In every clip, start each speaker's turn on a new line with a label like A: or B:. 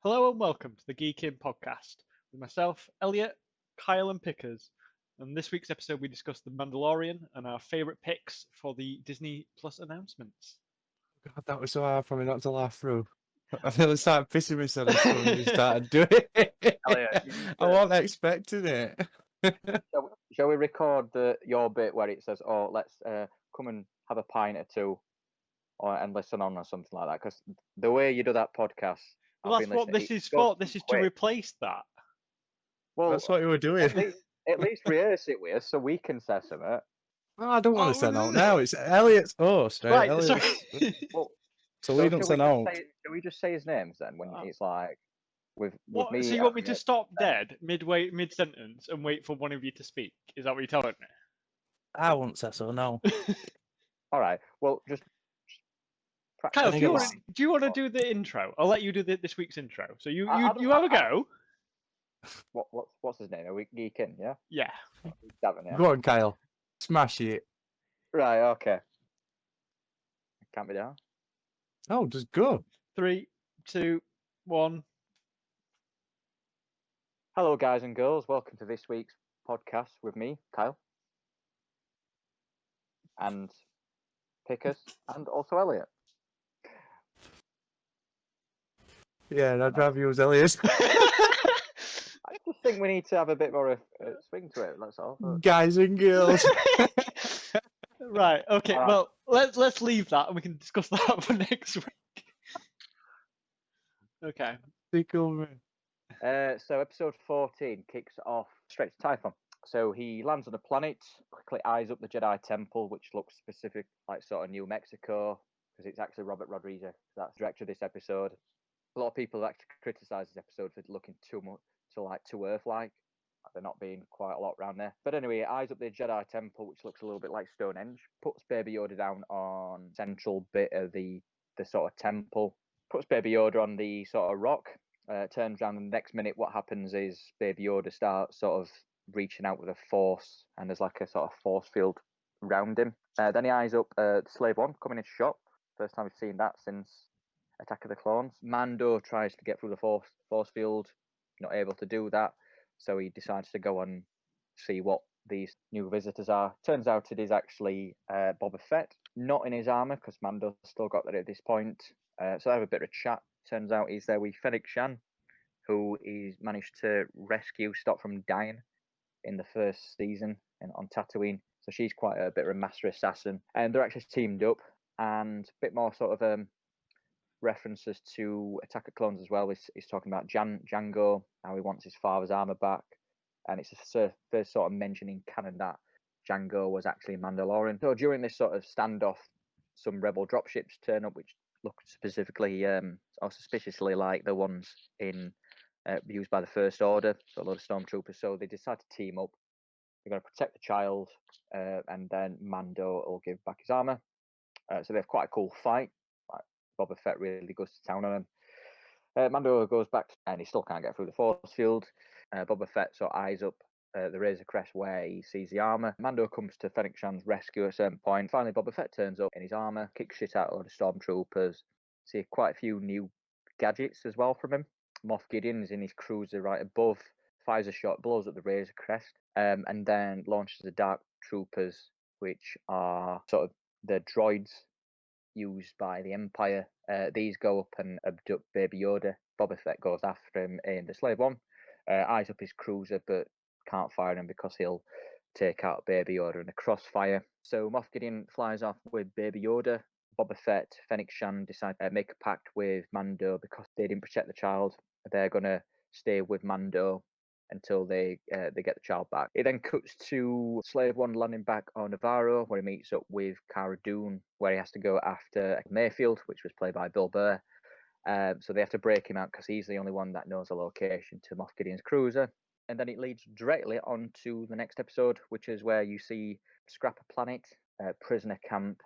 A: Hello and welcome to the Geek Inn podcast with myself, Elliott, Kyle, and Pickers. And this week's episode, we discuss The Mandalorian and our favourite picks for the Disney Plus announcements.
B: God, that was so hard for me not to laugh through. I feel it started pissing myself as soon as you started doing it.
C: Elliot,
B: I wasn't expecting it.
C: shall we record your bit where it says, "Oh, let's come and have a pint or two, and listen on," or something like that? Because the way you do that podcast,
A: Well, that's what this is for. This is to replace that.
C: Well,
B: That's what you were doing.
C: at least rehearse it with us so we can say something.
B: Oh, I don't want to send out now. It's Elliott's host, right?
A: Right,
B: Elliott's...
A: sorry.
C: Well,
B: so we don't send out.
C: Shall we just say his names then when it's like with
A: What?
C: me?
A: So you want me to stop dead mid-sentence and wait for one of you to speak? Is that what you're telling me?
B: I won't say so, no.
C: All right. Well, just
A: Kyle, do you want to do the intro? I'll let you do this week's intro. So you have a go.
C: What's his name? Are we Geek Inn, yeah?
A: Yeah.
B: Go on, Kyle. Smash it.
C: Right. Okay. Can't be down.
B: Oh, just go.
A: 3, 2, 1.
C: Hello, guys and girls. Welcome to this week's podcast with me, Kyle, and Pickers, and also Elliot.
B: Yeah, I'd rather use Elliott's.
C: I just think we need to have a bit more swing to it. That's all.
B: Guys and girls.
A: Right. Okay. Well, let's leave that and we can discuss that for next week. Okay.
B: Tickle me.
C: So episode 14 kicks off straight to Typhon. So he lands on a planet, quickly eyes up the Jedi Temple, which looks specific, like sort of New Mexico, because it's actually Robert Rodriguez that's the director of this episode. A lot of people have actually criticised this episode for looking too Earth-like. There not being quite a lot around there. But anyway, eyes up the Jedi Temple, which looks a little bit like Stonehenge, puts Baby Yoda down on central bit of the sort of temple, puts Baby Yoda on the sort of rock, turns around, and the next minute what happens is Baby Yoda starts sort of reaching out with a force, and there's like a sort of force field around him. Then he eyes up Slave One coming into shop. First time we've seen that since Attack of the Clones. Mando tries to get through the force field, not able to do that. So he decides to go and see what these new visitors are. Turns out it is actually Boba Fett, not in his armor because Mando's still got that at this point. So they have a bit of a chat. Turns out he's there with Fennec Shan, who he's managed to stop from dying in the first season on Tatooine. So she's quite a bit of a master assassin. And they're actually teamed up, and a bit more sort of references to Attack of Clones as well. He's talking about Django, how he wants his father's armor back, and it's the first sort of mention in canon that Django was actually Mandalorian. So during this sort of standoff, some rebel dropships turn up, which look specifically or suspiciously like the ones in used by the First Order, so a lot of stormtroopers. So they decide to team up. They're going to protect the child, and then Mando will give back his armor. So they have quite a cool fight. Boba Fett really goes to town on him. Mando goes back and he still can't get through the force field. Boba Fett sort of eyes up the Razor Crest where he sees the armor. Mando comes to Fennec Shan's rescue at a certain point. Finally, Boba Fett turns up in his armor, kicks shit out of the stormtroopers. See quite a few new gadgets as well from him. Moff Gideon's in his cruiser right above, fires a shot, blows up the Razor Crest, and then launches the Dark Troopers, which are sort of the droids used by the Empire. These go up and abduct Baby Yoda. Boba Fett goes after him in the Slave One, eyes up his cruiser, but can't fire him because he'll take out Baby Yoda in a crossfire. So Moff Gideon flies off with Baby Yoda. Boba Fett, Fennec Shan decide to make a pact with Mando because they didn't protect the child. They're gonna stay with Mando until they get the child back. It then cuts to Slave One landing back on Navarro, where he meets up with Cara Dune, where he has to go after Mayfield, which was played by Bill Burr. So they have to break him out because he's the only one that knows the location to Moff Gideon's cruiser. And then it leads directly on to the next episode, which is where you see Scrapper Planet, prisoner camp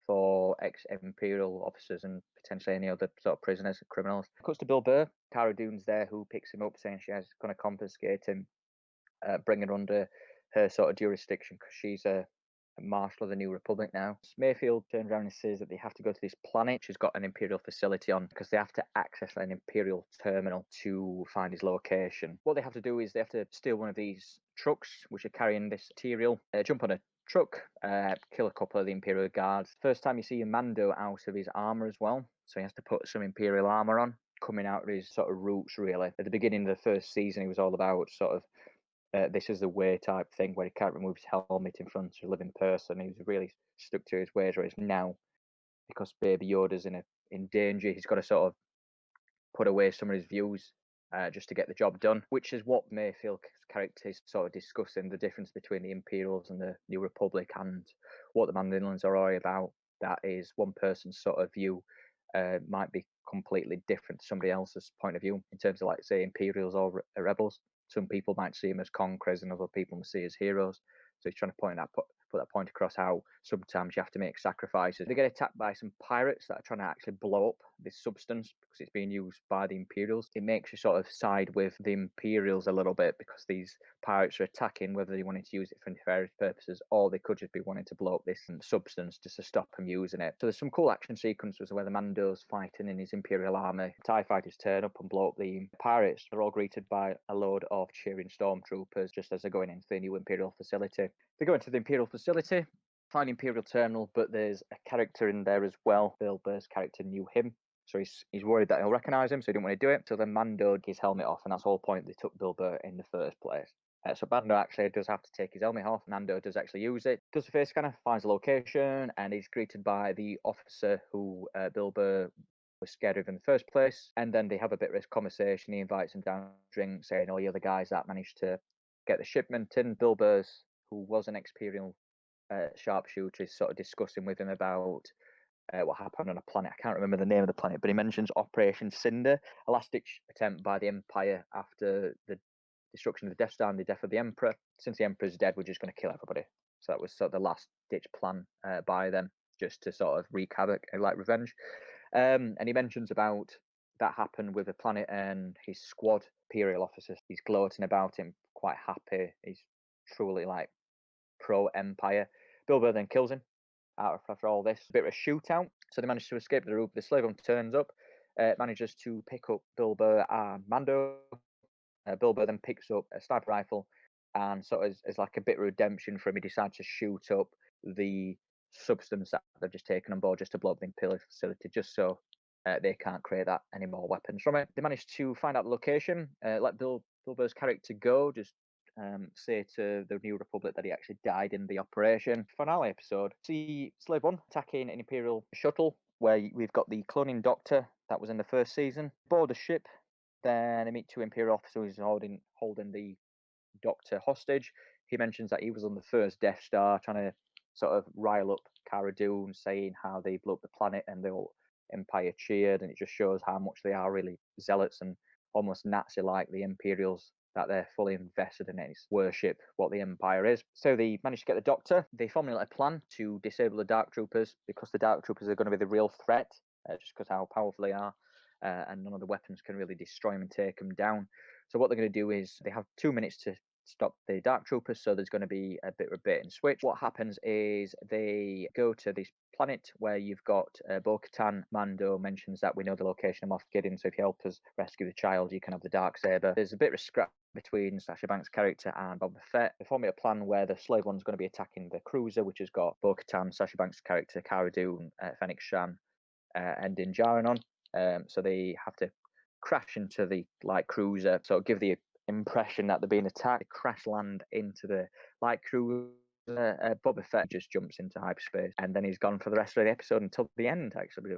C: for ex-Imperial officers and potentially any other sort of prisoners and criminals. It cuts to Bill Burr. Cara Dune's there, who picks him up, saying she's going to confiscate him, bring him under her sort of jurisdiction because she's a Marshal of the New Republic now. Mayfield turns around and says that they have to go to this planet which has got an Imperial facility on because they have to access an Imperial terminal to find his location. What they have to do is they have to steal one of these trucks which are carrying this material, jump on a truck, kill a couple of the Imperial guards. First time you see a Mando out of his armor as well, so he has to put some Imperial armor on, coming out of his sort of roots really. At the beginning of the first season he was all about sort of this is the way type thing where he can't remove his helmet in front of a living person. He was really stuck to his ways, whereas now, because Baby Yoda's in danger, he's got to sort of put away some of his views just to get the job done, which is what Mayfield's character is sort of discussing, the difference between the Imperials and the New Republic and what the Mandalorians are all about. That is one person's sort of view might be completely different to somebody else's point of view in terms of, like, say, Imperials or rebels. Some people might see them as conquerors and other people might see as heroes. So he's trying to put that point across how sometimes you have to make sacrifices. They get attacked by some pirates that are trying to actually blow up this substance because it's being used by the Imperials. It makes you sort of side with the Imperials a little bit because these pirates are attacking, whether they wanted to use it for nefarious purposes or they could just be wanting to blow up this substance just to stop them using it. So there's some cool action sequences where the Mando's fighting in his Imperial army. TIE fighters turn up and blow up the pirates. They're all greeted by a load of cheering stormtroopers just as they're going into the new Imperial facility. They go into the Imperial facility, find Imperial terminal, but there's a character in there as well. Bill Burr's character knew him, so he's worried that he'll recognise him, so he didn't want to do it. So then Mando took his helmet off, and that's the whole point they took Bill Burr in the first place. So Mando actually does have to take his helmet off. Mando does actually use it, does the face scanner, finds the location, and he's greeted by the officer who Bill Burr was scared of in the first place. And then they have a bit of a conversation. He invites him down to drink, saying, "Oh, you're the guys that managed to get the shipment in." Bill Burr's, who was an Imperial sharpshooter, is sort of discussing with him about what happened on a planet. I can't remember the name of the planet, but he mentions Operation Cinder, a last-ditch attempt by the Empire after the destruction of the Death Star and the death of the Emperor. Since the Emperor's dead, we're just going to kill everybody. So that was sort of the last-ditch plan by them, just to sort of wreak havoc, like revenge. And he mentions about that happened with the planet and his squad, Imperial officers. He's gloating about him, quite happy. He's truly like pro-Empire. Bill Burr then kills him after all this. A bit of a shootout. So they manage to escape the roof. The slave one turns up, manages to pick up Bill Burr and Mando. Bill Burr then picks up a sniper rifle and sort of as like a bit of redemption for him, he decides to shoot up the substance that they've just taken on board just to blow up the Imperial facility, just so they can't create that any more weapons from it. They managed to find out the location, let Bill Burr's character go, just say to the New Republic that he actually died in the operation. Finale episode, see Slave One attacking an Imperial shuttle where we've got the cloning doctor that was in the first season. Board the ship, then they meet two Imperial officers holding the doctor hostage. He mentions that he was on the first Death Star trying to sort of rile up Cara Dune, saying how they blew up the planet and the whole Empire cheered, and it just shows how much they are really zealots and almost Nazi-like, the Imperials, that they're fully invested in it. It's worship what the Empire is. So they managed to get the Doctor. They formulate a plan to disable the Dark Troopers because the Dark Troopers are going to be the real threat, just because how powerful they are, and none of the weapons can really destroy them and take them down. So what they're going to do is they have 2 minutes to stop the Dark Troopers, so there's going to be a bit of a bait and switch. What happens is they go to this planet where you've got Bo-Katan. Mando mentions that we know the location of Moff Gideon, so if you help us rescue the child, you can have the Darksaber. There's a bit of a scrap between Sasha Banks' character and Boba Fett. They form a plan where the Slave One's going to be attacking the cruiser, which has got Bo-Katan, Sasha Banks' character, Cara Dune, Fennec Shan, and Din Djarin on. So they have to crash into the light cruiser, so give the impression that they're being attacked. They crash land into the light cruiser. Boba Fett just jumps into hyperspace, and then he's gone for the rest of the episode until the end, actually,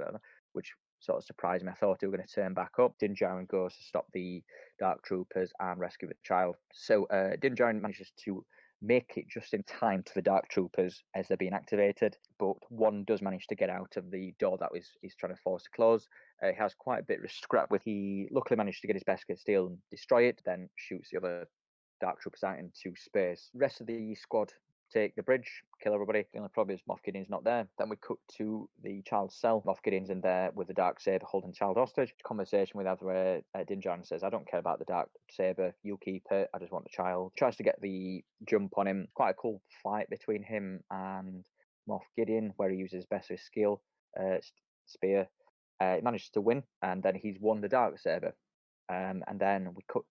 C: which sort of surprised me. I thought he was going to turn back up. Din Djarin goes to stop the Dark Troopers and rescue the child. So Din Djarin manages to make it just in time to the Dark Troopers as they're being activated, but one does manage to get out of the door that he's trying to force to close. He has quite a bit of scrap with. He luckily managed to get his basket steel and destroy it, then shoots the other Dark Troopers out into space. The rest of the squad take the bridge, kill everybody. The only problem is Moff Gideon's not there. Then we cut to the child's cell. Moff Gideon's in there with the Darksaber holding the child hostage. Conversation with Azra where Din Djarin says, I don't care about the Darksaber, you keep it, I just want the child. Tries to get the jump on him. Quite a cool fight between him and Moff Gideon where he uses his best skill, spear. He manages to win, and then he's won the Darksaber. And then we cut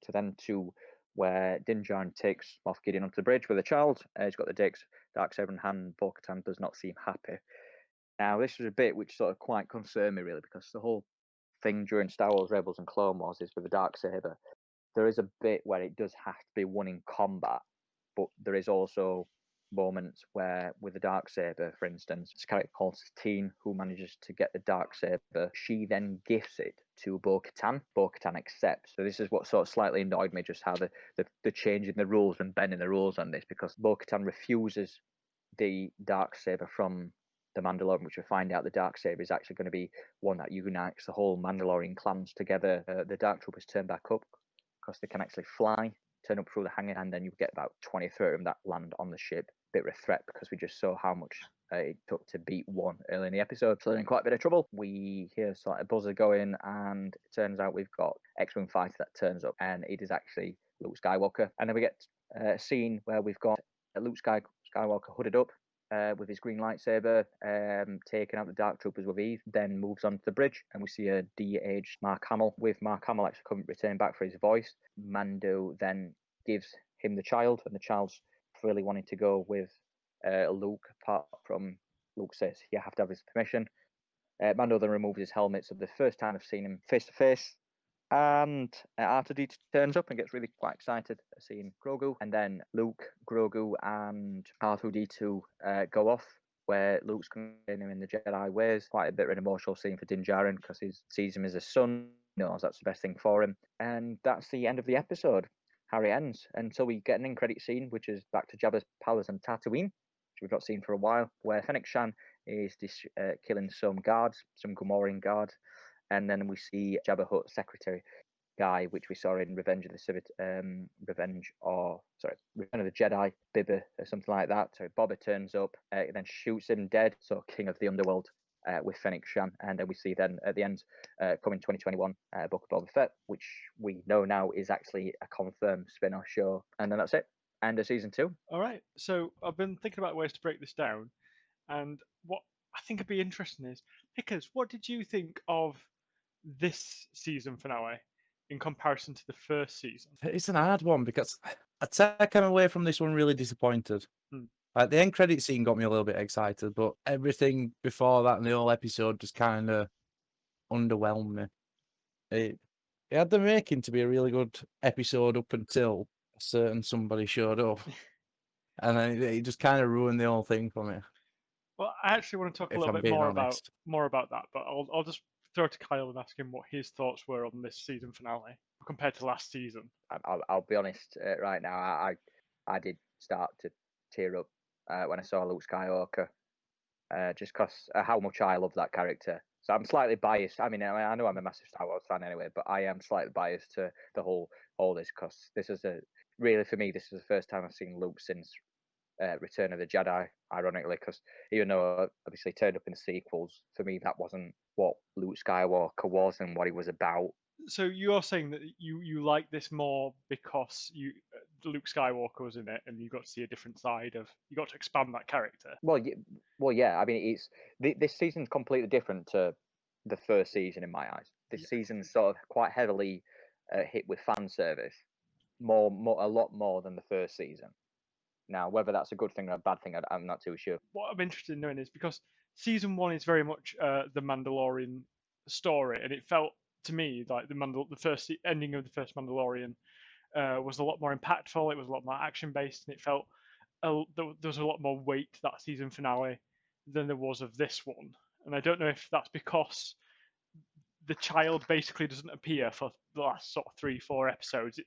C: to where Din Djarin takes Moff Gideon onto the bridge with a child. He's got the Darksaber in hand. Bo-Katan does not seem happy. Now, this was a bit which sort of quite concerned me, really, because the whole thing during Star Wars Rebels and Clone Wars is with the Darksaber. There is a bit where it does have to be won in combat, but there is also moments where, with the Darksaber, for instance, this character called Satine, who manages to get the Darksaber, she then gifts it to Bo-Katan. Bo-Katan accepts. So this is what sort of slightly annoyed me, just how the change in the rules and bending the rules on this, because Bo-Katan refuses the Darksaber from the Mandalorian, which we find out the Darksaber is actually going to be one that unites the whole Mandalorian clans together. The Dark Troopers turn back up because they can actually fly, turn up through the hangar, and then you get about 20-30 of them that land on the ship. Bit of a threat because we just saw how much it took to beat one early in the episode, so they're in quite a bit of trouble. We hear sort of buzzer going, and it turns out we've got X-Wing fighter that turns up, and it is actually Luke Skywalker. And then we get a scene where we've got Luke Skywalker hooded up with his green lightsaber, taking out the Dark Troopers with ease, then moves on to the bridge, and we see a de-aged Mark Hamill, with Mark Hamill actually returning back for his voice. Mando then gives him the child, and the child's really wanting to go with Luke, apart from Luke says you have to have his permission. Mando then removes his helmet, so the first time I've seen him face to face. And R2D2 turns up and gets really quite excited at seeing Grogu. And then Luke, Grogu, and R2D2 go off, where Luke's going him in the Jedi ways. Quite a bit of an emotional scene for Din Djarin because he sees him as a son, knows that's the best thing for him. And that's the end of the episode. How it ends until we get an end credit scene, which is back to Jabba's palace on Tatooine, which we've not seen for a while, where Fennec Shan is killing some Gamorrean guards, and then we see Jabba Hutt's secretary guy, which we saw in Return of the Jedi, Bibba or something like that. So Boba turns up, then shoots him dead. So King of the Underworld. With Fennec Shan, and we see then at the end, coming 2021, Book of Boba Fett, which we know now is actually a confirmed spin-off show, and then that's it. End of season 2.
A: All right. So I've been thinking about ways to break this down, and what I think would be interesting is, Pickers, what did you think of this season finale in comparison to the first season?
B: It's an hard one because I'd say I came away from this one really disappointed. Like the end credit scene got me a little bit excited, but everything before that and the whole episode just kind of underwhelmed me. It had the making to be a really good episode up until a certain somebody showed up, and then it just kind of ruined the whole thing for me.
A: Well, I actually want to talk a
B: If
A: little
B: I'm
A: bit
B: being
A: more
B: honest.
A: about that, but I'll just throw to Kyle and ask him what his thoughts were on this season finale compared to last season.
C: I'll be honest right now. I did start to tear up when I saw Luke Skywalker, just because how much I love that character. So I'm slightly biased. I know I'm a massive Star Wars fan anyway, but I am slightly biased to the all this, because this is really for me, this is the first time I've seen Luke since Return of the Jedi. Ironically, because even though obviously he turned up in the sequels, for me that wasn't what Luke Skywalker was and what he was about.
A: So you're saying that you like this more because Luke Skywalker was in it, and you got to see a different side of, you got to expand that character.
C: Well, yeah. I mean, this season's completely different to the first season in my eyes. This season's sort of quite heavily hit with fan service, a lot more than the first season. Now, whether that's a good thing or a bad thing, I'm not too sure.
A: What I'm interested in knowing is, because season 1 is very much the Mandalorian story, and it felt to me like the first ending of the first Mandalorian was a lot more impactful. It was a lot more action based, and it felt there was a lot more weight to that season finale than there was of this one. And I don't know if that's because the child basically doesn't appear for the last sort of 3-4 episodes.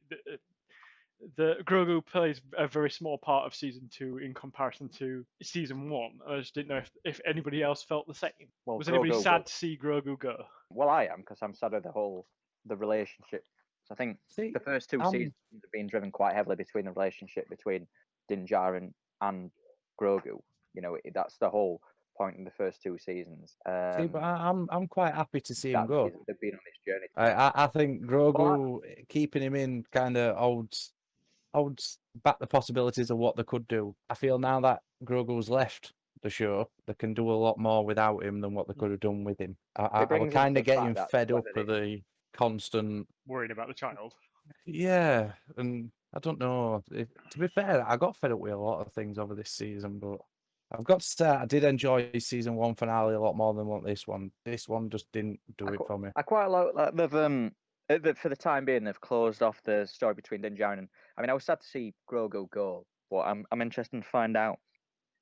A: The Grogu plays a very small part of season 2 in comparison to season 1. I just didn't know if anybody else felt the same.
C: Well,
A: was anybody sad to see Grogu go?
C: Well, I am, because I'm sad of the relationship. So I think the first 2 seasons have been driven quite heavily between the relationship between Din Djarin and Grogu. That's the whole point in the first 2 seasons.
B: See, but I'm quite happy to see him
C: That
B: go.
C: they've been on this journey.
B: I think Grogu, keeping him in kind of holds back the possibilities of what they could do. I feel now that Grogu's left the show, they can do a lot more without him than what they could have done with him. I was kind of getting fed up of the constant
A: worrying about the child.
B: Yeah, and I don't know. To be fair, I got fed up with a lot of things over this season, but I've got to say I did enjoy season 1 finale a lot more than what this one. This one just didn't do it for me.
C: I quite like that they've for the time being they've closed off the story between Din Djarin and. I mean, I was sad to see Grogu go, but I'm interested to find out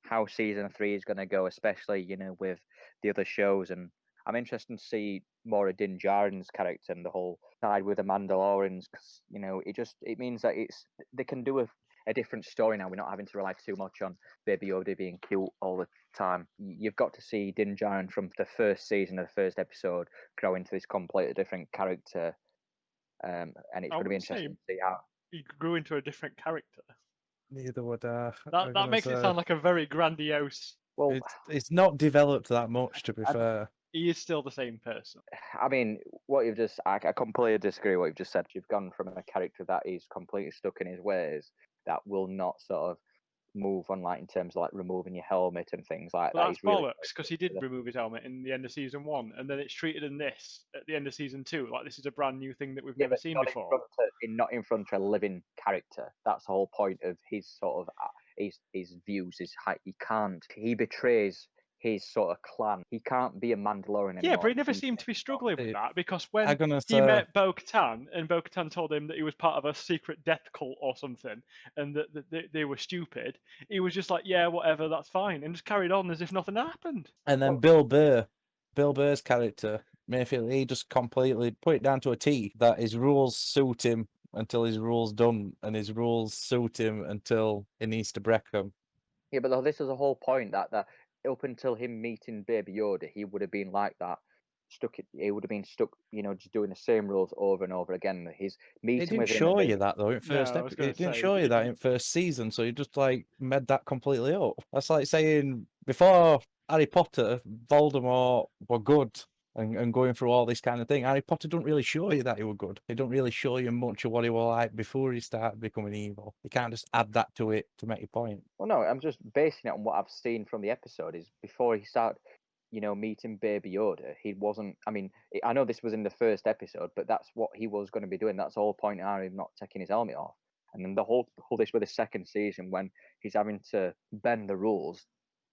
C: how season 3 is going to go, especially with the other shows, and I'm interested to see more of Din Djarin's character and the whole side with the Mandalorians, because it means that they can do a different story now. We're not having to rely too much on Baby Yoda being cute all the time. You've got to see Din Djarin from the first season of the first episode grow into this completely different character, and it's going to be interesting to see how
A: he grew into a different character.
B: Neither would I.
A: That makes it sound like a very grandiose.
C: Well,
B: it's not developed that much, to be fair.
A: He is still the same person.
C: I mean, what you've just, I completely disagree with what you've just said. You've gone from a character that is completely stuck in his ways, that will not sort of move on, like in terms of like removing your helmet and things like that.
A: That's bollocks, because he did remove his helmet in the end of season 1, and then it's treated in this at the end of season 2 like this is a brand new thing that we've never seen before.
C: Not in front of a living character. That's the whole point of his sort of his views. He betrays his sort of clan. He can't be a Mandalorian anymore.
A: Yeah, but he never seemed to be struggling with that, because when he met Bo-Katan and Bo-Katan told him that he was part of a secret death cult or something and that they were stupid, he was just like, yeah, whatever, that's fine, and just carried on as if nothing happened.
B: And then Bill Burr's character, Mayfield, he just completely put it down to a T that his rules suit him until his rules don't, and his rules suit him until he needs to break them.
C: Yeah, but this is the whole point that up until him meeting Baby Yoda, he would have been like that. He would have been stuck, just doing the same rules over and over again. His meeting.
B: It didn't show you that though in first episode. It didn't show you that in first season, so you just like made that completely up. That's like saying before Harry Potter, Voldemort were good and going through all this kind of thing. Harry Potter don't really show you that he were good. He don't really show you much of what he was like before he started becoming evil. You can't just add that to it to make your point.
C: Well, no, I'm just basing it on what I've seen from the episode. Is before he started, meeting Baby Yoda, he wasn't. I mean, I know this was in the first episode, but that's what he was going to be doing. That's the whole point of Harry not taking his helmet off. And then the whole this with the second season when he's having to bend the rules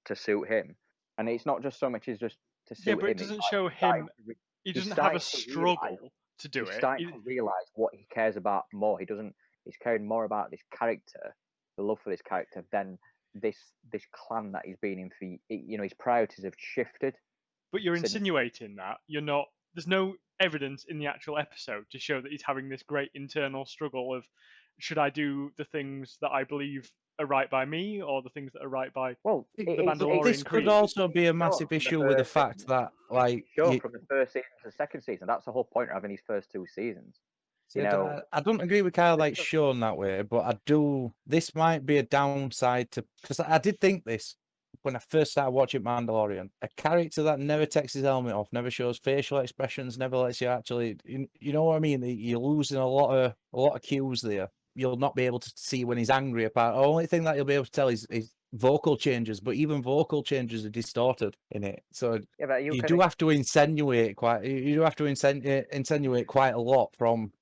C: to suit him, and it's not just so much as just to suit him.
A: Yeah, but it doesn't show him. He doesn't have a struggle to do it.
C: He's starting to realize what he cares about more. He's caring more about this character, the love for this character, than this clan that he's been in for. His priorities have shifted.
A: But you're insinuating that you're not. There's no evidence in the actual episode to show that he's having this great internal struggle of, should I do the things that I believe are right by me, or the things that are right by the Mandalorian?
B: This could also be a massive issue with the fact that, like,
C: from the first season to the second season, that's the whole point of having these first 2 seasons.
B: I don't agree with Kyle like shown that way, but I do. This might be a downside to, because I did think this when I first started watching Mandalorian. A character that never takes his helmet off, never shows facial expressions, never lets you actually, you know what I mean? You're losing a lot of cues there. You'll not be able to see when he's angry. The only thing that you'll be able to tell is vocal changes, but even vocal changes are distorted in it. So you do have to insinuate quite. You do have to insinuate quite a lot from.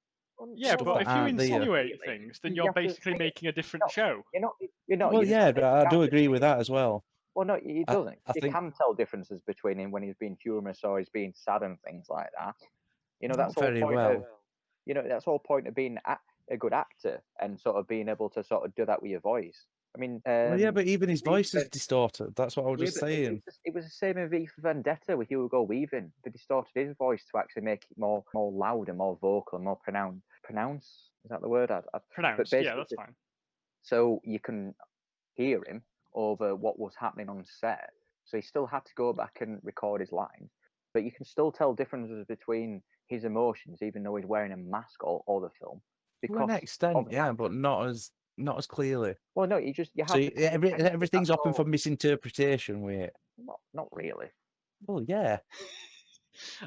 A: Yeah, but if you insinuate things, then you're basically making a different show.
C: You're not.
B: Well, yeah, I do agree with that as well.
C: Well, no, he doesn't. You can tell differences between him when he's being humorous or he's being sad and things like that. That's all point of. That's the whole point of being a good actor and sort of being able to sort of do that with your voice. I mean,
B: yeah, but even his voice is distorted. That's what I was just saying.
C: It was the same in V for Vendetta with Hugo Weaving. They distorted his voice to actually make it more loud and more vocal and more pronounced. Pronounce, is that the word?
A: Pronounced, yeah, that's fine.
C: So you can hear him over what was happening on set. So he still had to go back and record his lines, but you can still tell differences between his emotions, even though he's wearing a mask all the film.
B: To an extent, yeah, but not as not as clearly.
C: Well, no, you have
B: So
C: to.
B: everything's open for misinterpretation with it.
C: Not really.
B: Well, yeah.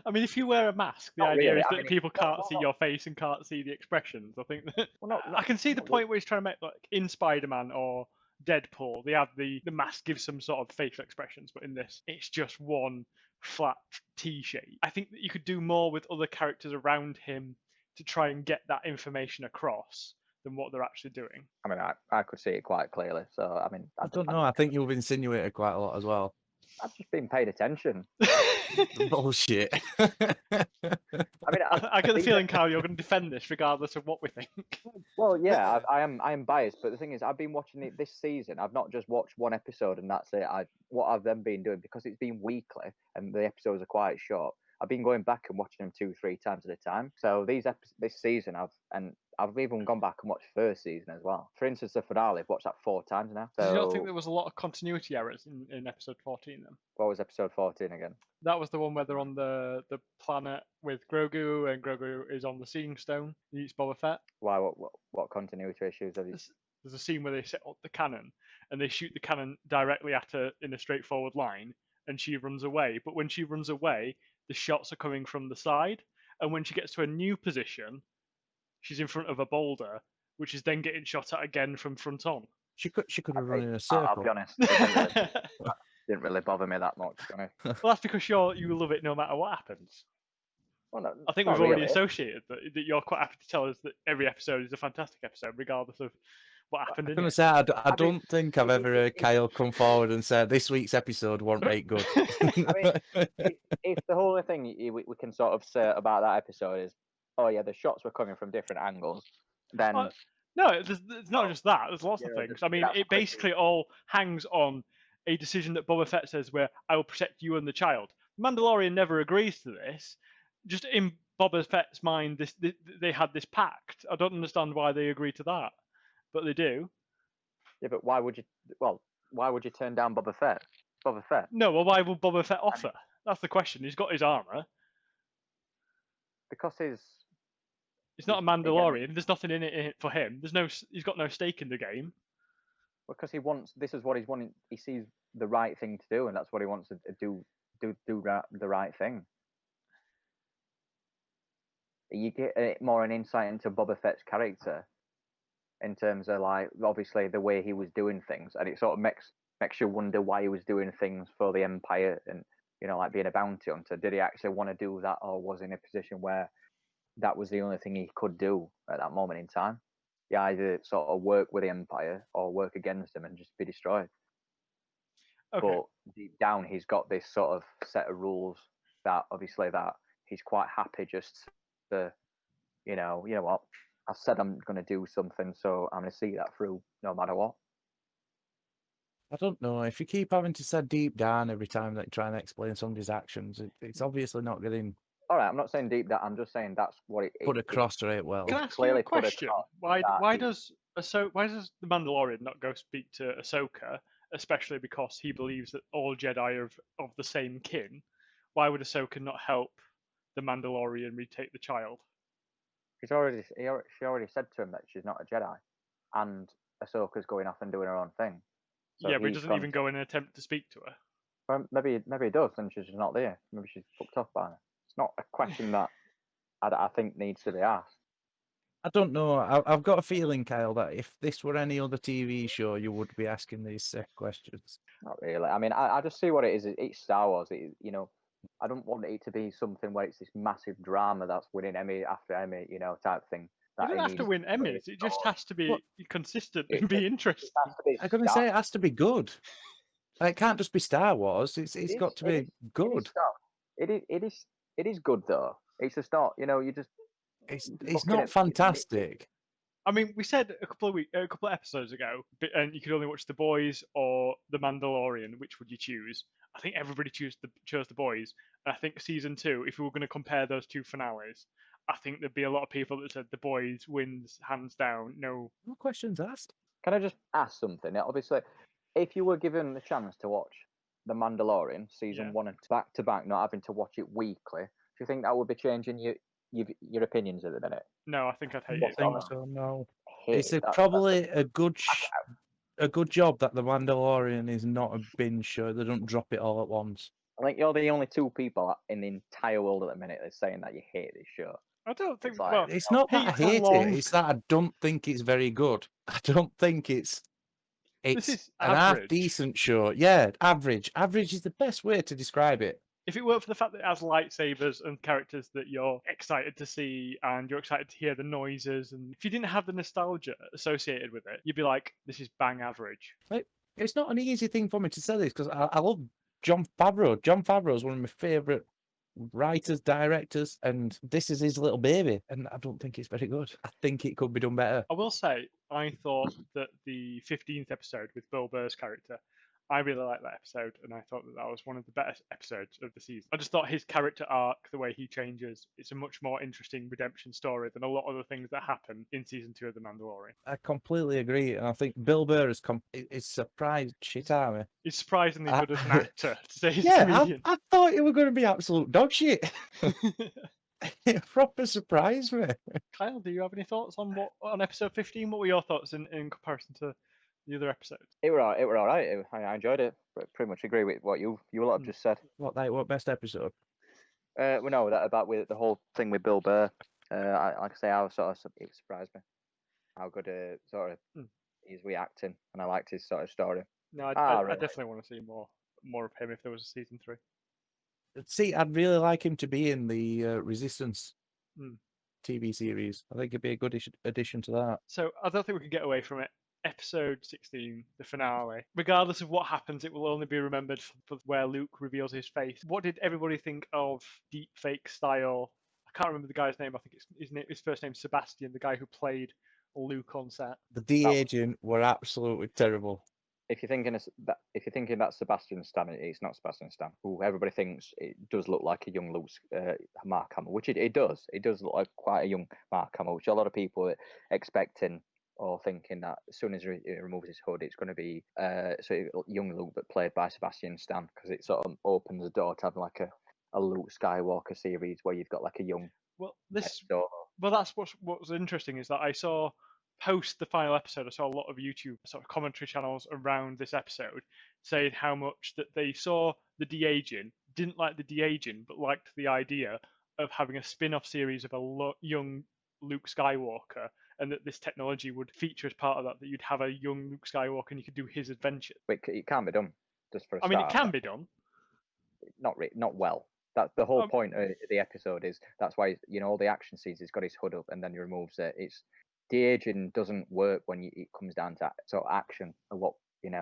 A: I mean, if you wear a mask, the
C: Not
A: idea
C: really.
A: is
C: I
A: that
C: mean,
A: people can't
C: no,
A: see
C: no.
A: your face and can't see the expressions. I think that
C: Well,
A: I can see the
C: not
A: point where he's trying to make, like in Spider-Man or Deadpool, they have the mask gives some sort of facial expressions, but in this, it's just one flat T shape. I think that you could do more with other characters around him to try and get that information across than what they're actually doing.
C: I mean, I could see it quite clearly. So, I mean,
B: I don't know. I think you've insinuated quite a lot as well.
C: I've just been paying attention.
B: Bullshit.
C: I mean,
A: I get the feeling, Kyle, you're going to defend this regardless of what we think.
C: Well, yeah, I am biased, but the thing is, I've been watching it this season. I've not just watched one episode and that's it. What I've then been doing, because it's been weekly and the episodes are quite short, I've been going back and watching them 2-3 times at a time. So this season, I've even gone back and watched first season as well. For instance, the finale, I've watched that 4 times now. So,
A: Did you not think there was a lot of continuity errors in episode 14 then?
C: What was episode 14 again?
A: That was the one where they're on the planet with Grogu, and Grogu is on the Seeing Stone. He eats Boba Fett.
C: Why? What continuity issues have you?
A: There's a scene where they set up the cannon, and they shoot the cannon directly at her in a straightforward line, and she runs away. But when she runs away, the shots are coming from the side, and when she gets to a new position, she's in front of a boulder, which is then getting shot at again from front on.
B: She could have run in a circle.
C: I'll be honest. Didn't really bother me that much.
A: Well, that's because you love it no matter what happens.
C: Well, no,
A: I think we've already associated that you're quite happy to tell us that every episode is a fantastic episode, regardless of what happened.
B: I'm going to say, I don't think I've ever heard Kyle come forward and say this week's episode wasn't very good.
C: I mean, if the whole thing we can sort of say about that episode is, oh yeah, the shots were coming from different angles, then
A: no, it's not just that. There's lots of things. I mean, it basically all hangs on a decision that Boba Fett says, where I will protect you and the child. Mandalorian never agrees to this. Just in Boba Fett's mind, they had this pact. I don't understand why they agree to that, but they do.
C: Yeah, but why would you? Well, why would you turn down Boba Fett? Boba Fett.
A: No, well, why would Boba Fett offer? That's the question. He's got his armor.
C: Because
A: he's not a Mandalorian. There's nothing in it for him. He's got no stake in the game.
C: Because he wants. This is what he's wanting. He sees the right thing to do, and that's what he wants to do. Do the right thing. You get more an insight into Boba Fett's character, in terms of like obviously the way he was doing things, and it sort of makes you wonder why he was doing things for the Empire, and like being a bounty hunter. Did he actually want to do that, or was he in a position where that was the only thing he could do at that moment in time? He either sort of work with the Empire or work against them and just be destroyed. Okay. But deep down, he's got this sort of set of rules that obviously that he's quite happy just to, you know what, I said I'm going to do something, so I'm going to see that through no matter what.
B: I don't know. If you keep having to say deep down every time that you try and explain somebody's actions, it's obviously not getting.
C: All right, I'm not saying deep down. I'm just saying that's what it
B: put across right well.
A: Can I ask you a question? Why does the Mandalorian not go speak to Ahsoka, especially because he believes that all Jedi are of the same kin? Why would Ahsoka not help the Mandalorian retake the child?
C: She already said to him that she's not a Jedi, and Ahsoka's going off and doing her own thing.
A: So yeah, but he doesn't even go in an attempt to speak to her.
C: Well, maybe he does, and she's just not there. Maybe she's fucked off by her. It's not a question that I think needs to be asked.
B: I don't know. I've got a feeling, Kyle, that if this were any other TV show, you would be asking these questions.
C: Not really. I mean, I just see what it is. It's Star Wars. I don't want it to be something where it's this massive drama that's winning Emmy after Emmy, type thing.
A: You don't have to win Emmys. It just has to be consistent and be interesting.
B: I'm going to say it has to be good. It can't just be Star Wars. It's got to be good.
C: It is good though. It's just not. You just.
B: It's not fantastic.
A: I mean, we said a couple of episodes ago, and you could only watch The Boys or The Mandalorian. Which would you choose? I think everybody chose The Boys. And I think season 2, if we were going to compare those two finales, I think there'd be a lot of people that said The Boys wins hands down. No
B: questions asked.
C: Can I just ask something? Obviously, if you were given the chance to watch The Mandalorian season 1 and back to back, not having to watch it weekly, do you think that would be changing your opinions at the minute.
A: No, I think I'd hate
B: I
A: it.
B: think
A: But
B: so. No,
C: Hate
B: it's
C: it.
B: probably a good job that the Mandalorian is not a binge show. They don't drop it all at once.
C: I think you're the only two people in the entire world at the minute that's saying that you hate this show.
A: I don't think.
C: like-
A: Well,
B: It's not that I
A: hate's a
B: hate
A: long-
B: it. It's that I don't think it's very good. I don't think it's
A: This is
B: an half
A: average.
B: decent show. Yeah, average. Average is the best way to describe it.
A: If it weren't for the fact that it has lightsabers and characters that you're excited to see and you're excited to hear the noises, and if you didn't have the nostalgia associated with it, you'd be like, this is bang average.
B: It's not an easy thing for me to say this because I love Jon Favreau. Jon Favreau is one of my favourite writers, directors, and this is his little baby, and I don't think it's very good. I think it could be done better.
A: I will say, I thought that the 15th episode with Bill Burr's character, I really liked that episode, and I thought that was one of the better episodes of the season. I just thought his character arc, the way he changes, it's a much more interesting redemption story than a lot of the things that happen in season 2 of The Mandalorian.
B: I completely agree, and I think Bill Burr is surprised shit out of me.
A: He's surprisingly good as an actor, to say he's a
B: Yeah,
A: comedian.
B: I thought it was going to be absolute dog shit. It proper surprised me.
A: Kyle, do you have any thoughts on episode 15? What were your thoughts in comparison to the other episodes?
C: It were all right. I enjoyed it. But pretty much agree with what you lot have just said.
B: What best episode?
C: Well, no, that about with the whole thing with Bill Burr. Like I say, it surprised me how good he's reacting, and I liked his sort of story.
A: No, I definitely want to see more of him if there was a season 3.
B: See, I'd really like him to be in the Resistance TV series. I think it'd be a good addition to that.
A: So I don't think we can get away from it. Episode 16, the finale. Regardless of what happens, it will only be remembered for where Luke reveals his face. What did everybody think of deep fake style? I can't remember the guy's name. I think his first name's Sebastian, the guy who played Luke on set.
B: The de-aging were absolutely terrible.
C: If you're thinking that's Sebastian Stan, it's not Sebastian Stan, who everybody thinks it does look like a young Luke Mark Hamill, which it does. It does look like quite a young Mark Hamill, which a lot of people are expecting or thinking that as soon as he removes his hood, it's going to be young Luke, but played by Sebastian Stan, because it sort of opens the door to have like a Luke Skywalker series where you've got like a young.
A: Well, that's what's interesting is that I saw. Post the final episode, I saw a lot of YouTube sort of commentary channels around this episode saying how much that they saw the de-aging, didn't like the de-aging, but liked the idea of having a spin-off series of a young Luke Skywalker, and that this technology would feature as part of that you'd have a young Luke Skywalker and you could do his adventure.
C: It can't be done, just for a start.
A: I mean, it can be done.
C: Not well. That's the whole point of the episode. That's why all the action scenes. He's got his hood up and then he removes it. It's de-aging doesn't work when it comes down to sort of action. A lot, In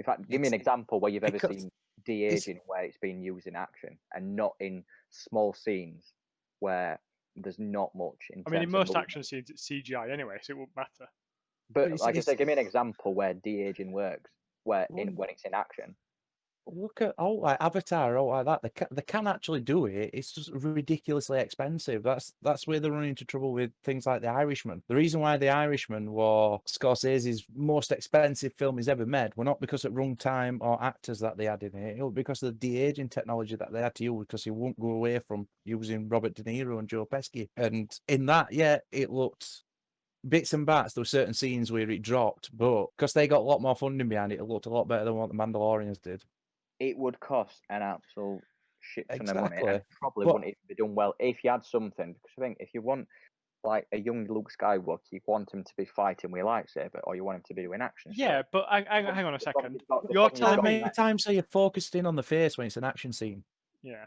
C: fact, give me an example where you've ever seen de-aging where it's being used in action and not in small scenes where there's not much.
A: In most action scenes, it's CGI anyway, so it won't matter.
C: But like I said, give me an example where de-aging works, when it's in action.
B: Look at Avatar, like that. They can actually do it. It's just ridiculously expensive. That's where they run into trouble with things like The Irishman. The reason why The Irishman was Scorsese's most expensive film he's ever made were not because of runtime or actors that they had in it. It was because of the de-aging technology that they had to use, because he won't go away from using Robert De Niro and Joe Pesci. And in that, it looked bits and bats. There were certain scenes where it dropped, but because they got a lot more funding behind it, it looked a lot better than what The Mandalorians did.
C: It would cost an absolute shit ton of money, and probably wouldn't even be done well if you had something. Because I think if you want like a young Luke Skywalker, you want him to be fighting with a lightsaber, or you want him to be doing action.
A: Yeah, but hang on a second.
B: You're telling me how many times you're focused in on the face when it's an action scene?
A: Yeah.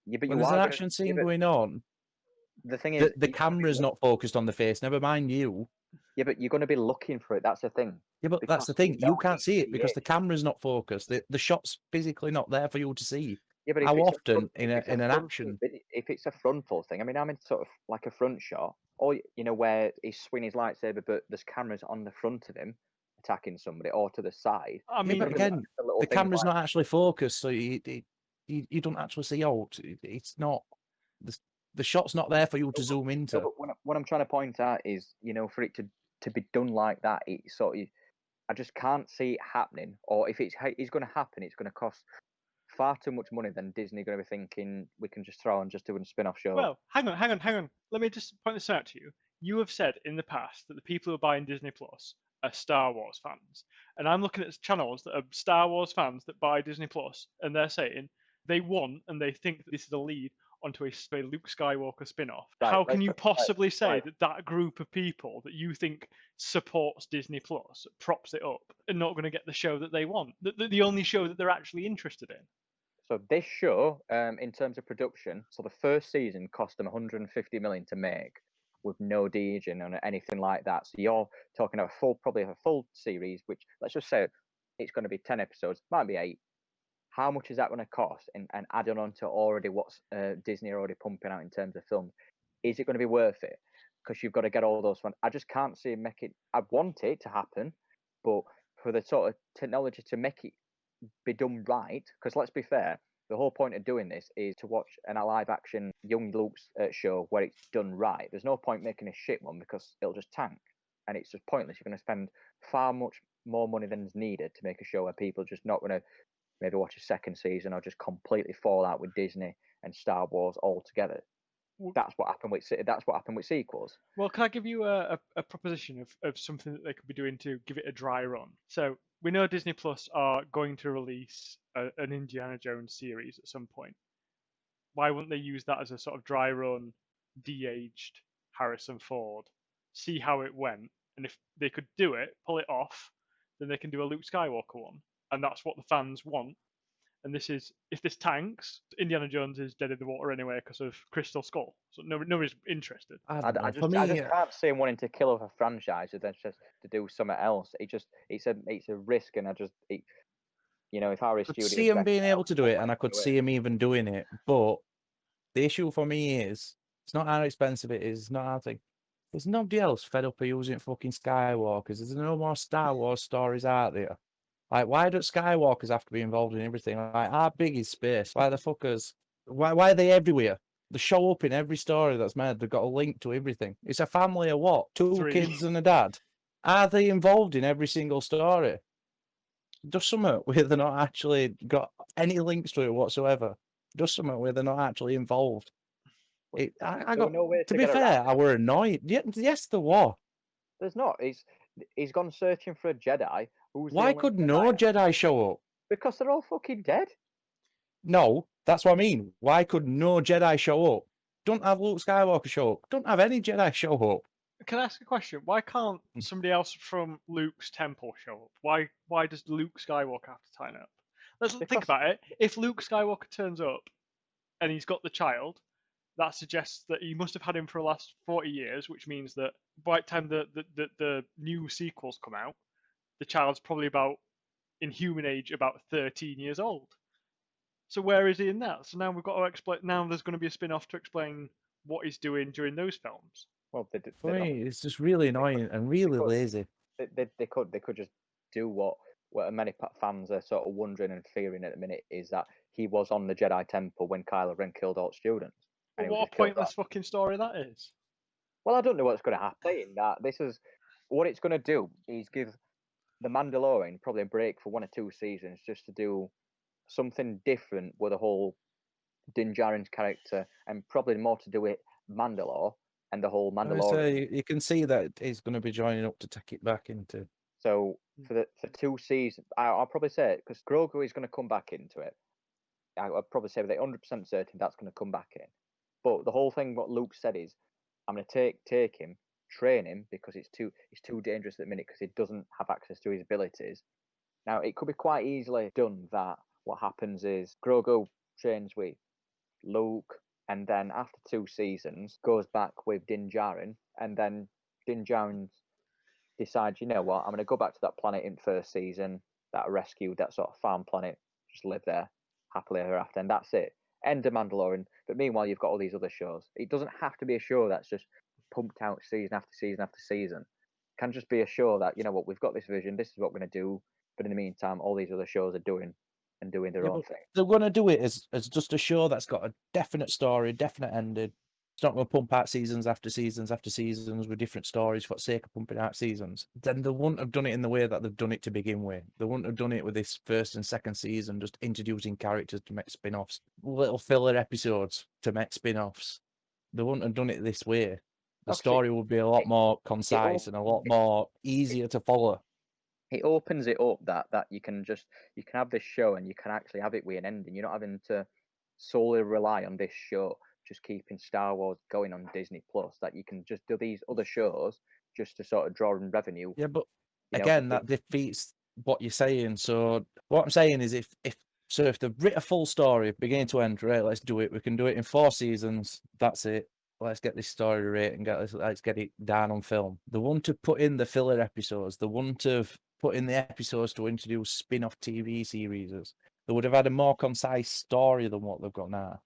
C: But
B: when there's an action scene going on,
C: the thing is,
B: the camera's not focused on the face. Never mind you.
C: Yeah, but you're going to be looking for it. That's the thing.
B: Yeah, but that's the thing. You can't see it because the camera's not focused. The shot's physically not there for you to see.
C: Yeah, but
B: how often in an action?
C: If it's a frontal thing, I'm in sort of like a front shot, or where he's swinging his lightsaber, but there's cameras on the front of him attacking somebody, or to the side.
B: But again, the camera's not actually focused, so you don't actually see. It's not the shot's not there for you to zoom into.
C: But what I'm trying to point out is, for it to be done like that, I just can't see it happening. Or if it's going to happen, it's going to cost far too much money than Disney going to be thinking we can just throw and just do a spin-off show.
A: Well, hang on. Let me just point this out to you. You have said in the past that the people who are buying Disney Plus are Star Wars fans. And I'm looking at channels that are Star Wars fans that buy Disney Plus, and they're saying they want and they think that this is a lead onto a Luke Skywalker spin-off.
C: Right,
A: How can you possibly say
C: right.
A: that group of people that you think supports Disney Plus, props it up, are not going to get the show that they want? The only show that they're actually interested in.
C: So this show, in terms of production, so the first season cost them 150 million to make, with no de-aging and anything like that. So you're talking about probably a full series, which let's just say it's going to be 10 episodes, might be 8. How much is that going to cost? And adding on to already what's Disney are already pumping out in terms of films, is it going to be worth it? Because you've got to get all those fun. I just can't see make it. I want it to happen, but for the sort of technology to make it be done right, because let's be fair, the whole point of doing this is to watch a live action young Luke's show where it's done right. There's no point making a shit one because it'll just tank and it's just pointless. You're going to spend far much more money than is needed to make a show where people are just not going to maybe watch a second season or just completely fall out with Disney and Star Wars altogether. That's what happened with sequels.
A: Well, can I give you a proposition of something that they could be doing to give it a dry run? So we know Disney Plus are going to release an Indiana Jones series at some point. Why wouldn't they use that as a sort of dry run, de-aged Harrison Ford? See how it went, and if they could do it, pull it off, then they can do a Luke Skywalker one, and that's what the fans want. And this is, if this tanks, Indiana Jones is dead in the water anyway because of Crystal Skull. So nobody's interested.
C: I just can't see him wanting to kill off a franchise and then just to do something else. It's a risk, and if Harry
B: I could see him being able to do it, and I could see him even doing it. But the issue for me is it's not how expensive it is. Not how thing. There's nobody else fed up of using fucking Skywalkers. There's no more Star Wars stories out there. Like, why do Skywalkers have to be involved in everything? Like, how big is space? Why the fuckers? Why are they everywhere? They show up in every story that's made. They've got a link to everything. It's a family of what? 3 kids and a dad. Are they involved in every single story? Just something where they're not actually got any links to it whatsoever. Just something where they're not actually involved. To be fair, I were annoyed. Yes, there were.
C: There's not. He's gone searching for a Jedi.
B: Why could no Jedi show up?
C: Because they're all fucking dead.
B: No, that's what I mean. Why could no Jedi show up? Don't have Luke Skywalker show up. Don't have any Jedi show up.
A: Can I ask a question? Why can't somebody else from Luke's temple show up? Why does Luke Skywalker have to turn up? Let's think about it. If Luke Skywalker turns up and he's got the child, that suggests that he must have had him for the last 40 years, which means that by the time the new sequels come out, the child's probably in human age, about 13 years old. So where is he in that? So now we've got to explain. Now there's going to be a spin-off to explain what he's doing during those films.
C: Well,
B: for me, it's just really annoying and really lazy.
C: They could just do what many fans are sort of wondering and fearing at the minute is that he was on the Jedi Temple when Kylo Ren killed all students.
A: Well, what a pointless fucking story that is.
C: Well, I don't know what's going to happen. In that this is what it's going to do is give the Mandalorian probably a break for 1 or 2 seasons just to do something different with the whole Din Djarin's character, and probably more to do with Mandalore and the whole Mandalorian.
B: You can see that he's going to be joining up to take it back into.
C: So for 2 seasons, I'll probably say it because Grogu is going to come back into it. I'll probably say with 100% certain that's going to come back in. But the whole thing, what Luke said is, I'm going to take him, train him because it's too dangerous at the minute because he doesn't have access to his abilities. Now it could be quite easily done that what happens is Grogu trains with Luke, and then after 2 seasons goes back with Din Djarin, and then Din Djarin decides, you know what, I'm going to go back to that planet in first season that I rescued, that sort of farm planet, just live there happily ever after, and that's it. End of Mandalorian. But meanwhile, you've got all these other shows. It doesn't have to be a show that's just pumped out season after season after season. It can just be a show that, you know what, we've got this vision, this is what we're going to do, but in the meantime, all these other shows are doing their own thing.
B: They're going to do it as just a show that's got a definite story, definite ending. it's not going to pump out seasons after seasons after seasons with different stories for the sake of pumping out seasons, then they wouldn't have done it in the way that they've done it to begin with. They wouldn't have done it with this first and second season, just introducing characters to make spin-offs, little filler episodes to make spin-offs. They wouldn't have done it this way. The story would be a lot more concise and a lot more easier to follow.
C: It opens it up that you can have this show and you can actually have it with an ending. You're not having to solely rely on this show, just keeping Star Wars going on Disney Plus. That you can just do these other shows just to sort of draw in revenue.
B: Yeah, but again, that defeats what you're saying. So what I'm saying is, if they've written a full story, beginning to end, right? Let's do it. We can do it in 4 seasons. That's it. Let's get this story right and let's get it down on film. The one to put in the filler episodes, the one to put in the episodes to introduce spin-off TV series, they would have had a more concise story than what they've got now.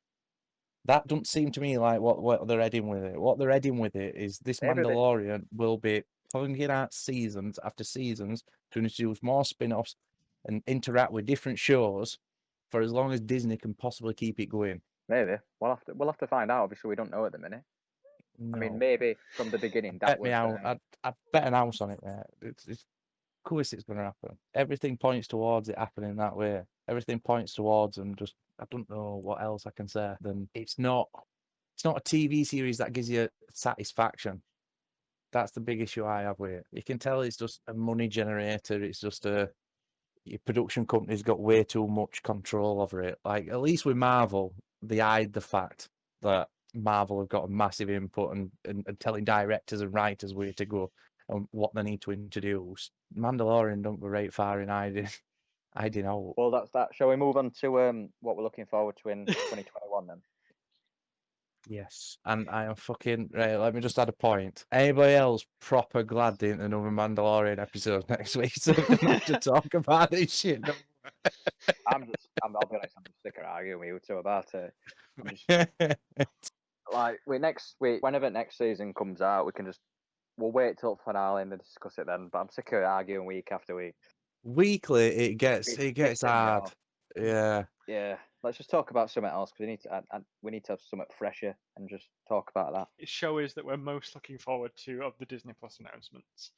B: That doesn't seem to me like what they're heading with it. What they're heading with it is this Mandalorian will be pulling out seasons after seasons to introduce more spin-offs and interact with different shows for as long as Disney can possibly keep it going.
C: Maybe we'll have to find out. Obviously, we don't know at the minute. No. I mean, maybe from the beginning that was.
B: I'd bet an house on it, mate. It's of course it's going to happen. Everything points towards it happening that way. Everything points towards, and just I don't know what else I can say. Then it's not a TV series that gives you satisfaction. That's the big issue I have with it. You can tell it's just a money generator. It's just your production company's got way too much control over it. Like, at least with Marvel, they hide the fact that Marvel have got a massive input and telling directors and writers where to go and what they need to introduce. Mandalorian don't go right far in hiding out.
C: Well, that's that. Shall we move on to what we're looking forward to in 2021 then?
B: Yes, and I am fucking right. Let me just add a point. Anybody else proper glad there ain't another Mandalorian episode next week, so we don't have to talk about this shit? No.
C: I'll be honest, I'm just sick of arguing with you two about it. Like whenever next season comes out, we'll wait till finale and discuss it then. But I'm sick of arguing week after week.
B: Weekly, it gets hard. Yeah.
C: Yeah. Let's just talk about something else because we need to have something fresher and just talk about that.
A: The show is that we're most looking forward to of the Disney Plus announcements.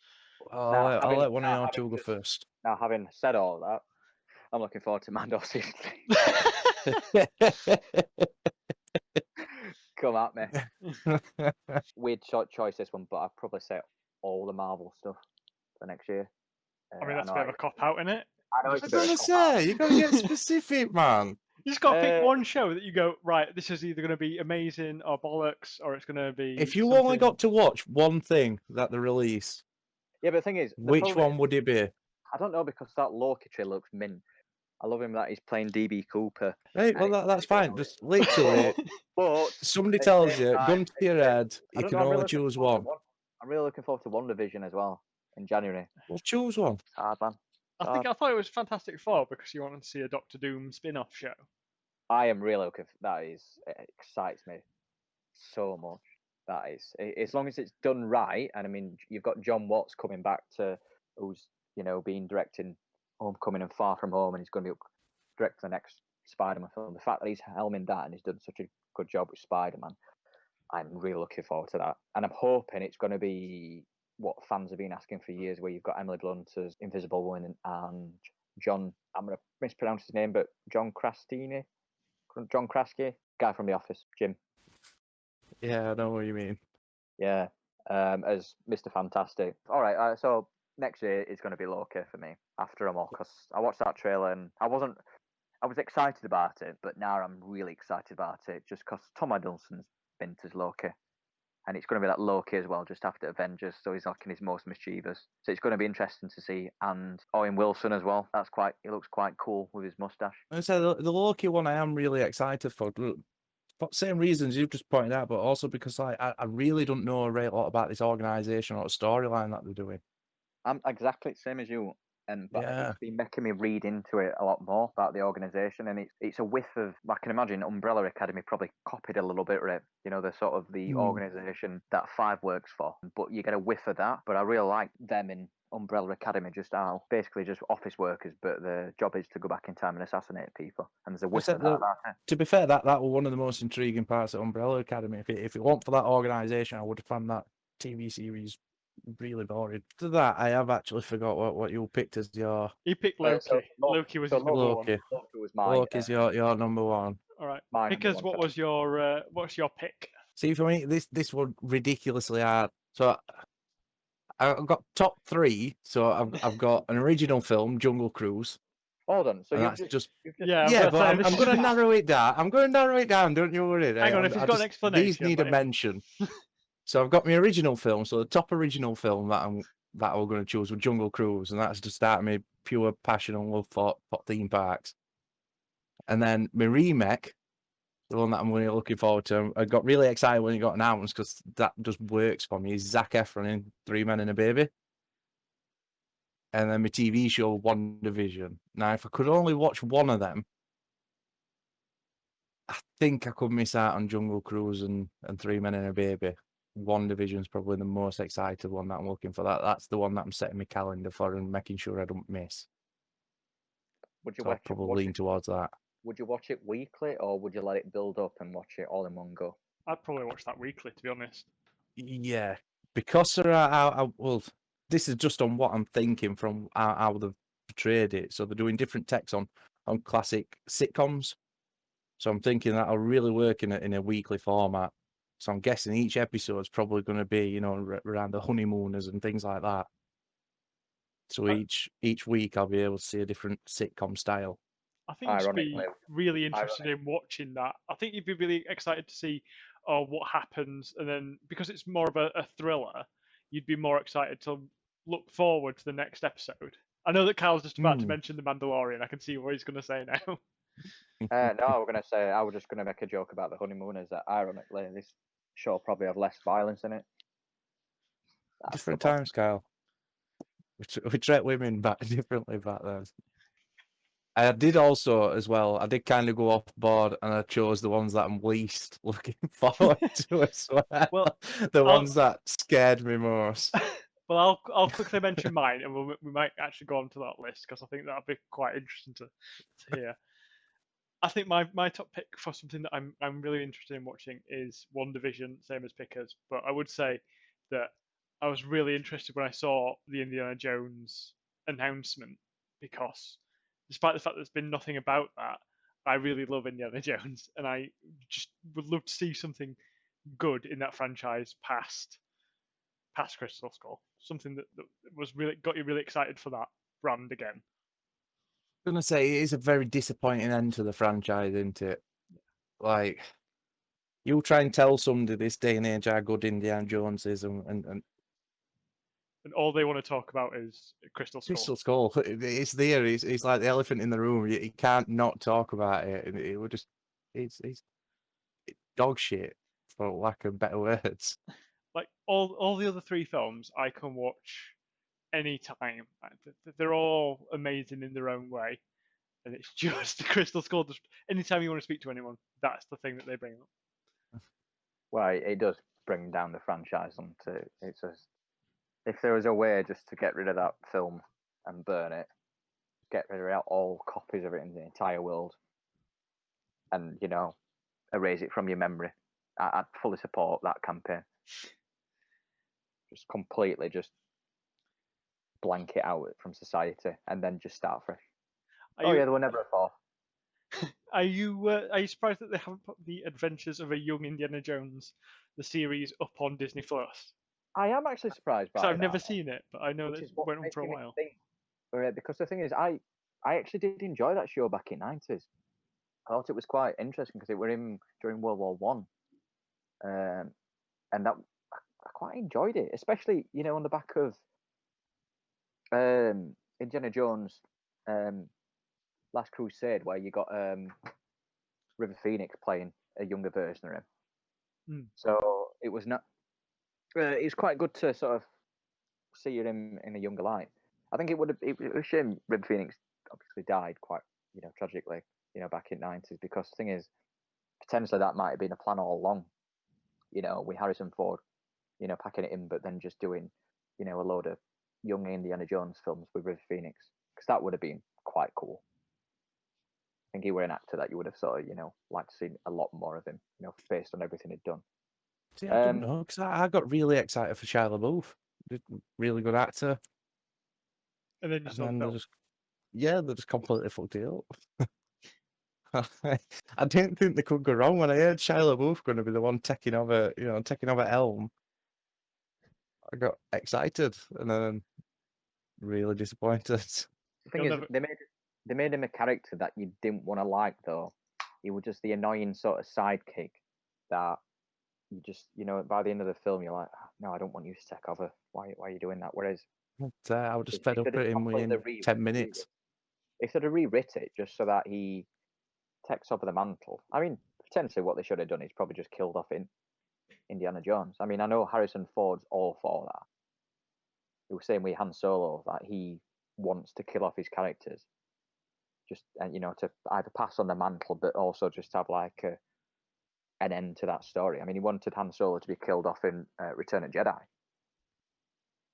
B: I'll let one of you two go first.
C: Now, having said all that, I'm looking forward to Mando season 3. Come at me. Weird choice this one, but I'd probably say all the Marvel stuff for next year.
A: I mean, that's a bit of a cop-out, isn't it?
C: I know
B: it's a bit of a cop-out. You got to get specific, man.
A: You just got to pick one show that you go, right, this is either going to be amazing or bollocks, or it's going to be
B: If you only got to watch one thing that they release,
C: yeah, but the thing is,
B: which one would it be?
C: I don't know, because that Loki trailer looks mint. I love him that he's playing DB Cooper.
B: Right, well, that's fine. Just literally,
C: but
B: somebody tells you, gun to your head, you can only choose one.
C: I'm really looking forward to WandaVision as well in January.
B: Well, choose one.
C: Hard, man.
A: I thought it was Fantastic Four because you wanted to see a Doctor Doom spin-off show.
C: I am really looking for that. It excites me so much. That is, as long as it's done right. And I mean, you've got John Watts coming back who's been directing Homecoming and Far From Home, and he's going to be directing the next Spider-Man film. The fact that he's helming that and he's done such a good job with Spider-Man, I'm really looking forward to that. And I'm hoping it's going to be what fans have been asking for years, where you've got Emily Blunt as Invisible Woman and John, I'm going to mispronounce his name, but John Krasinski, guy from The Office, Jim.
B: Yeah, I know what you mean.
C: Yeah, as Mr. Fantastic. All right, so next year is going to be Loki for me after them all, because I watched that trailer and I was excited about it, but now I'm really excited about it just because Tom Hiddleston's been as Loki. And it's going to be that Loki as well, just after Avengers, so he's like in his most mischievous. So it's going to be interesting to see. And Owen Wilson as well. He looks quite cool with his mustache.
B: I say the Loki one I am really excited for same reasons you've just pointed out, but also because I really don't know a lot about this organisation or storyline that they're doing.
C: I'm exactly the same as you. But it's been making me read into it a lot more about the organisation, and it's a whiff of, I can imagine Umbrella Academy probably copied a little bit, right? You know, the sort of the organisation that Five works for, but you get a whiff of that. But I really like them in Umbrella Academy, just basically just office workers, but the job is to go back in time and assassinate people, and there's a whiff of that.
B: To be fair, that was one of the most intriguing parts of Umbrella Academy. If it weren't for that organisation, I would have found that TV series really boring. To that, I have actually forgot what you picked as your.
A: You picked Loki. Loki was his number one.
C: Loki was mine.
B: Loki's your number one.
A: All right. Because what's your pick?
B: See, for me, this was ridiculously hard. So I've got top 3. So I've got an original film, Jungle Cruise.
C: Hold on. So
B: that's just
A: yeah.
B: But I'm going to narrow it down. Don't you worry.
A: Hang on, if he's got an explanation,
B: these need a mention. So I've got my original film. So the top original film that I'm going to choose was Jungle Cruise, and that's to start me pure passion and love for theme parks. And then my remake, the one that I'm really looking forward to, I got really excited when it got announced because that just works for me, is Zac Efron in 3 Men and a Baby. And then my TV show, WandaVision. Now, if I could only watch one of them, I think I could miss out on Jungle Cruise and 3 Men and a Baby. WandaVision's probably the most excited one that I'm looking for. That's the one that I'm setting my calendar for and making sure I don't miss.
C: Would you
B: so I'd probably lean towards that.
C: Would you watch it weekly, or would you let it build up and watch it all in one go?
A: I'd probably watch that weekly, to be honest.
B: Yeah, because there are, well, this is just on what I'm thinking from how they've portrayed it. So they're doing different takes on classic sitcoms. So I'm thinking that'll really work in a weekly format. So I'm guessing each episode is probably going to be, around the honeymooners and things like that. So each week I'll be able to see a different sitcom style.
A: I think you'd be really interested in watching that. I think you'd be really excited to see what happens, and then because it's more of a thriller, you'd be more excited to look forward to the next episode. I know that Kyle's just about to mention the Mandalorian. I can see what he's going to say now.
C: No, I was just going to make a joke about the honeymooners. That ironically, this show probably have less violence in it.
B: Different times, Kyle. We treat women differently back then. I did also, as well, I did kind of go off board and I chose the ones that I'm least looking forward to as well.
A: Well,
B: ones that scared me most.
A: Well, I'll quickly mention mine, and we might actually go on to that list because I think that'll be quite interesting to hear. I think my top pick for something that I'm really interested in watching is WandaVision, same as Pickers. But I would say that I was really interested when I saw the Indiana Jones announcement because, despite the fact that there's been nothing about that, I really love Indiana Jones, and I just would love to see something good in that franchise past Crystal Skull. Something that was really got you really excited for that brand again.
B: I'm gonna say it is a very disappointing end to the franchise, isn't it? Like, you try and tell somebody this day and age how good Indiana Jones is, and
A: all they want to talk about is Crystal Skull.
B: Crystal Skull. It's there. It's like the elephant in the room. You can't not talk about it. And it would just, it's dog shit, for lack of better words.
A: Like all the other 3 films, I can watch any time. They're all amazing in their own way, and it's just the Crystal Skull. Just anytime you want to speak to anyone, that's the thing that they bring up.
C: Well, it does bring down the franchise onto it's just. If there was a way just to get rid of that film and burn it, get rid of all copies of it in the entire world, and erase it from your memory, I'd fully support that campaign. Just completely just blank it out from society and then just start fresh. There were never a 4.
A: Are you surprised that they haven't put the Adventures of a Young Indiana Jones, the series, up on Disney Plus?
C: I am actually surprised by it.
A: I've never seen it, but I know that it went on for a while.
C: Because the thing is, I actually did enjoy that show back in the 90s. I thought it was quite interesting because it were in during World War One, and that I quite enjoyed it, especially on the back of Indiana Jones, Last Crusade, where you got River Phoenix playing a younger version of him. So it was not. It's quite good to sort of see it in a younger light. I think it would have. It was a shame River Phoenix obviously died quite, tragically, back in '90s. Because the thing is, potentially that might have been a plan all along. With Harrison Ford, packing it in, but then just doing, a load of young Indiana Jones films with River Phoenix, because that would have been quite cool. I think he were an actor that you would have sort of, liked to see a lot more of him, based on everything he'd done.
B: See, I don't know, because I got really excited for Shia LaBeouf. Really good actor.
A: And then you saw the film.
B: They just completely fucked it up. I didn't think they could go wrong when I heard Shia LaBeouf going to be the one taking over Elm. I got excited and then really disappointed.
C: The thing is, they made him a character that you didn't want to like, though. He was just the annoying sort of sidekick that you just, by the end of the film, you're like, no, I don't want you to take over. Why are you doing that? Whereas
B: I was just fed up at him within 10 minutes.
C: They should have rewritten it just so that he takes over the mantle. I mean, potentially what they should have done is probably just killed off in Indiana Jones. I mean, I know Harrison Ford's all for that. He was saying with Han Solo that he wants to kill off his characters, just to either pass on the mantle, but also just have like an end to that story. I mean, he wanted Han Solo to be killed off in Return of Jedi.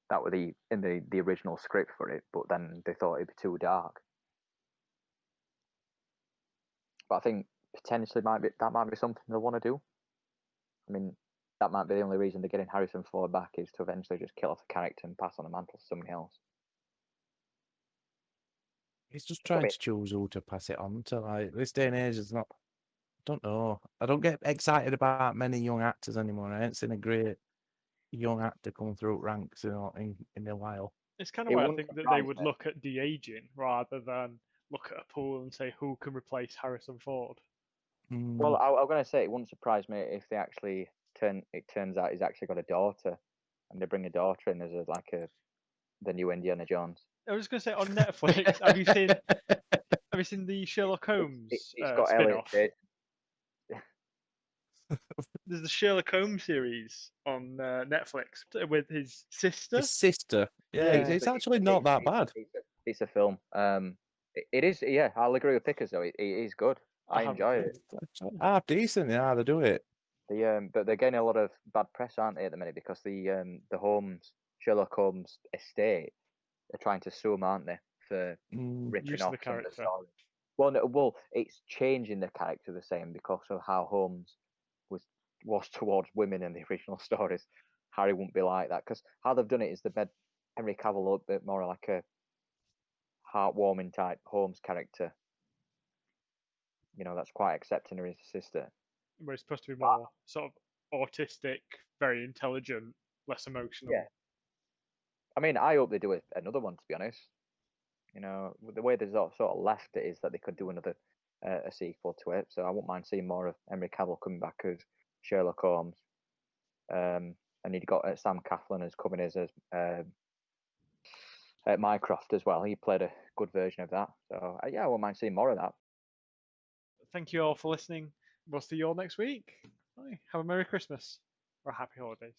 C: That was in the original script for it, but then they thought it'd be too dark. But I think potentially that might be something they want to do. I mean, that might be the only reason they're getting Harrison Ford back, is to eventually just kill off the character and pass on the mantle to somebody else.
B: He's just trying to choose who to pass it on to. Like, this day and age is not. I don't know. I don't get excited about many young actors anymore. I ain't seen a great young actor come through ranks in a while.
A: It's kind of why I think that they would look at de-aging rather than look at a pool and say who can replace Harrison Ford.
C: Well, I'm going to say it wouldn't surprise me if they actually turns out he's actually got a daughter, and they bring a daughter in as the new Indiana Jones.
A: I was going to say, on Netflix, have you seen the Sherlock Holmes
C: He's got Elliott.
A: There's the Sherlock Holmes series on Netflix with his sister.
B: His sister, yeah. It's actually not that bad.
C: It's a film. It is. Yeah, I'll agree with Pickers though. It is good. I enjoy it.
B: Decent. Yeah, they do it.
C: But they're getting a lot of bad press, aren't they, at the minute, because the Sherlock Holmes estate are trying to sue him, aren't they, for ripping off some of the story. Well, it's changing the character the same because of how Holmes was towards women in the original stories. Harry wouldn't be like that, because how they've done it is they've made Henry Cavill a bit more like a heartwarming type Holmes character. That's quite accepting of his sister.
A: Where it's supposed to be more sort of autistic, very intelligent, less emotional.
C: Yeah. I mean, I hope they do another one, to be honest. The way they sort of left it is that they could do another a sequel to it. So I wouldn't mind seeing more of Henry Cavill coming back as Sherlock Holmes. And he'd got Sam Claflin as coming as Mycroft as well. He played a good version of that. So I wouldn't mind seeing more of that.
A: Thank you all for listening. We'll see you all next week. Bye. Have a Merry Christmas or a Happy Holidays.